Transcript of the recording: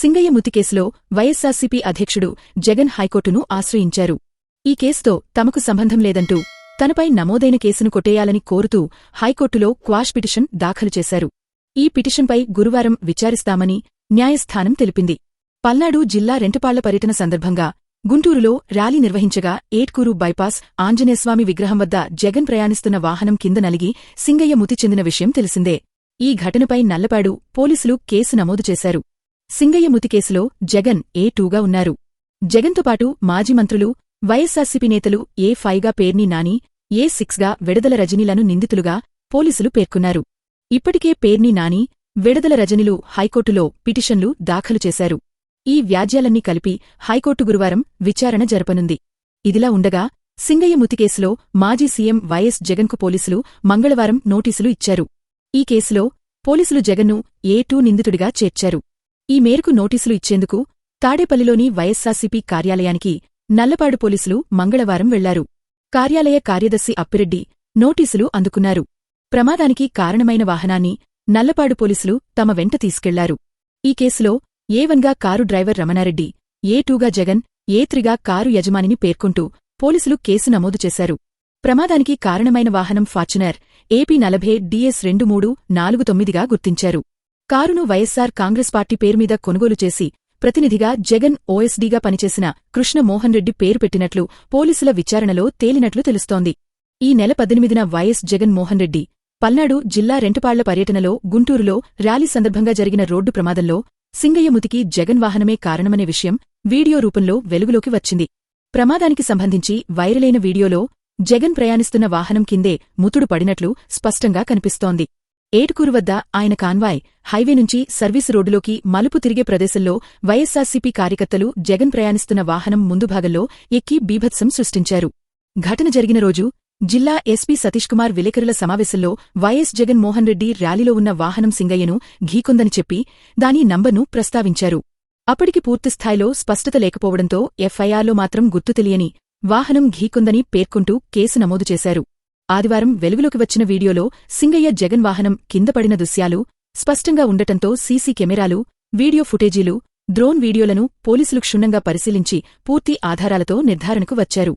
సింగయ్య మృతి కేసులో వైఎస్సార్సీపీ అధ్యక్షుడు జగన్ హైకోర్టును ఆశ్రయించారు. ఈ కేసుతో తమకు సంబంధం లేదంటూ తనపై నమోదైన కేసును కొట్టేయాలని కోరుతూ హైకోర్టులో క్వాష్ పిటిషన్ దాఖలు చేశారు. ఈ పిటిషన్పై గురువారం విచారిస్తామని న్యాయస్థానం తెలిపింది. పల్నాడు జిల్లా రెంటపాళ్ల పర్యటన సందర్భంగా గుంటూరులో ర్యాలీ నిర్వహించగా ఏట్కూరు బైపాస్ ఆంజనేయస్వామి విగ్రహం వద్ద జగన్ ప్రయాణిస్తున్న వాహనం కింద నలిగి సింగయ్య మృతి చెందిన విషయం తెలిసిందే. ఈ ఘటనపై నల్లపాడు పోలీసులు కేసు నమోదు చేశారు. సింగయ్య మృతి కేసులో జగన్ ఏ2గా ఉన్నారు. జగన్తో పాటు మాజీ మంత్రులు, వైఎస్సార్సీపీ నేతలు ఏ5గా పేర్ని నాని, ఏ6గా విడదల రజనీలను నిందితులుగా పోలీసులు పేర్కొన్నారు. ఇప్పటికే పేర్ని నాని, విడదల రజనీలు హైకోర్టులో పిటిషన్లు దాఖలు చేశారు. ఈ వ్యాజ్యాలన్నీ కలిపి హైకోర్టు గురువారం విచారణ జరపనుంది. ఇదిలా ఉండగా సింగయ్య మృతి కేసులో మాజీ సీఎం వైఎస్ జగన్కు పోలీసులు మంగళవారం నోటీసులు ఇచ్చారు. ఈ కేసులో పోలీసులు జగన్ను ఏ2 నిందితుడిగా చేర్చారు. ఈ మేరకు నోటీసులు ఇచ్చేందుకు తాడేపల్లిలోని వైఎస్సార్సీపీ కార్యాలయానికి నల్లపాడు పోలీసులు మంగళవారం వెళ్లారు. కార్యాలయ కార్యదర్శి అప్పిరెడ్డి నోటీసులు అందుకున్నారు. ప్రమాదానికి కారణమైన వాహనాన్ని నల్లపాడు పోలీసులు తమ వెంట తీసుకెళ్లారు. ఈ కేసులో ఏ1గా కారు డ్రైవర్ రమణారెడ్డి, ఏ2గా జగన్, ఏ3గా కారు యజమానిని పేర్కొంటూ పోలీసులు కేసు నమోదు చేశారు. ప్రమాదానికి కారణమైన వాహనం ఫార్చునర్ ఏపీ 40 DS 2349గా గుర్తించారు. కారును వైఎస్సార్ కాంగ్రెస్ పార్టీ పేరుమీద కొనుగోలు చేసి ప్రతినిధిగా జగన్ ఓఎస్డీగా పనిచేసిన కృష్ణమోహన్ రెడ్డి పేరు పెట్టినట్లు పోలీసుల విచారణలో తేలినట్లు తెలుస్తోంది. ఈ నెల 18న వైఎస్ జగన్ మోహన్ రెడ్డి పల్నాడు జిల్లా రెంటపాళ్ల పర్యటనలో గుంటూరులో ర్యాలీ సందర్భంగా జరిగిన రోడ్డు ప్రమాదంలో సింగయ్య మృతికి జగన్ వాహనమే కారణమనే విషయం వీడియో రూపంలో వెలుగులోకి వచ్చింది. ప్రమాదానికి సంబంధించి వైరలైన వీడియోలో జగన్ ప్రయాణిస్తున్న వాహనం కిందే మృతుడు పడినట్లు స్పష్టంగా కనిపిస్తోంది. ఏటుకూరు వద్ద ఆయన కాన్వాయ్ హైవే నుంచి సర్వీసు రోడ్డులోకి మలుపు తిరిగే ప్రదేశంలో వైఎస్సార్సీపీ కార్యకర్తలు జగన్ ప్రయాణిస్తున్న వాహనం ముందు భాగంలో ఎక్కి బీభత్సం సృష్టించారు. ఘటన జరిగిన రోజు జిల్లా ఎస్పీ సతీష్ కుమార్ విలేకరుల సమావేశంలో వైఎస్ జగన్ మోహన్ రెడ్డి ర్యాలీలో ఉన్న వాహనం సింగయ్యను ఢీకొందని చెప్పి దాని నంబర్ను ప్రస్తావించారు. అప్పటికి పూర్తిస్థాయిలో స్పష్టత లేకపోవడంతో ఎఫ్ఐఆర్లో మాత్రం గుర్తు తెలియని వాహనం ఢీకొందని పేర్కొంటూ కేసు నమోదు చేశారు. ఆదివారం వెలుగులోకి వచ్చిన వీడియోలో సింగయ్య జగన్ వాహనం కిందపడిన దృశ్యాలు స్పష్టంగా ఉండటంతో సీసీ కెమెరాలు, వీడియో ఫుటేజీలు, డ్రోన్ వీడియోలను పోలీసులు క్షుణ్ణంగా పరిశీలించి పూర్తి ఆధారాలతో నిర్ధారణకు వచ్చారు.